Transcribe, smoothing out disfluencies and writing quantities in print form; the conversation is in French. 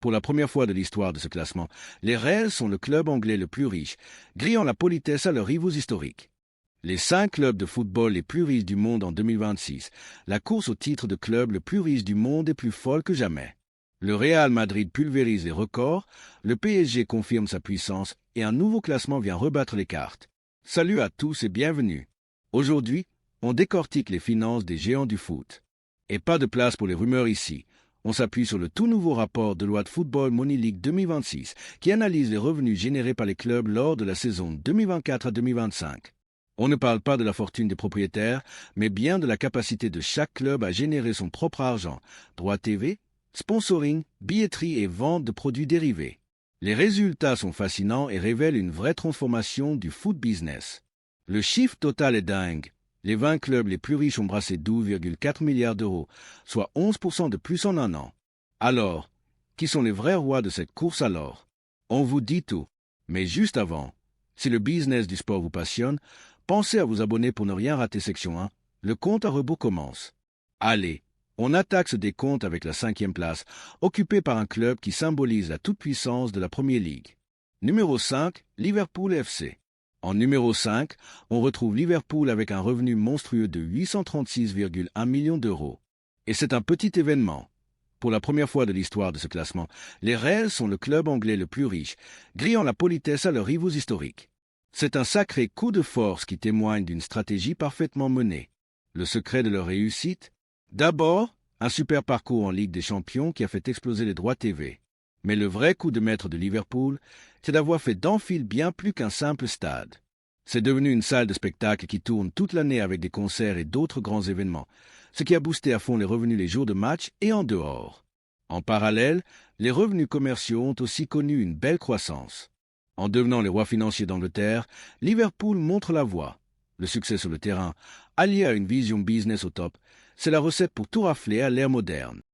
Pour la première fois de l'histoire de ce classement, les Reds sont le club anglais le plus riche, grillant la politesse à leurs rivaux historiques. Les 5 clubs de football les plus riches du monde en 2026, la course au titre de club le plus riche du monde est plus folle que jamais. Le Real Madrid pulvérise les records, le PSG confirme sa puissance et un nouveau classement vient rebattre les cartes. Salut à tous et bienvenue. Aujourd'hui, on décortique les finances des géants du foot. Et pas de place pour les rumeurs ici. On s'appuie sur le tout nouveau rapport de loi de Football Money League 2026 qui analyse les revenus générés par les clubs lors de la saison 2024 à 2025. On ne parle pas de la fortune des propriétaires, mais bien de la capacité de chaque club à générer son propre argent, droits TV, sponsoring, billetterie et vente de produits dérivés. Les résultats sont fascinants et révèlent une vraie transformation du foot business. Le chiffre total est dingue. Les 20 clubs les plus riches ont brassé 12,4 milliards d'euros, soit 11% de plus en un an. Alors, qui sont les vrais rois de cette course alors? On vous dit tout. Mais juste avant, si le business du sport vous passionne, pensez à vous abonner pour ne rien rater section 1. Le compte à rebours commence. Allez, on attaque ce décompte avec la 5e place, occupée par un club qui symbolise la toute-puissance de la Premier League. Numéro 5, Liverpool FC. En numéro 5, on retrouve Liverpool avec un revenu monstrueux de 836,1 millions d'euros. Et c'est un petit événement. Pour la première fois de l'histoire de ce classement, les Reds sont le club anglais le plus riche, grillant la politesse à leurs rivaux historiques. C'est un sacré coup de force qui témoigne d'une stratégie parfaitement menée. Le secret de leur réussite? D'abord, un super parcours en Ligue des Champions qui a fait exploser les droits TV. Mais le vrai coup de maître de Liverpool, c'est d'avoir fait d'Anfield bien plus qu'un simple stade. C'est devenu une salle de spectacle qui tourne toute l'année avec des concerts et d'autres grands événements, ce qui a boosté à fond les revenus les jours de match et en dehors. En parallèle, les revenus commerciaux ont aussi connu une belle croissance. En devenant les rois financiers d'Angleterre, Liverpool montre la voie. Le succès sur le terrain, allié à une vision business au top, c'est la recette pour tout rafler à l'ère moderne.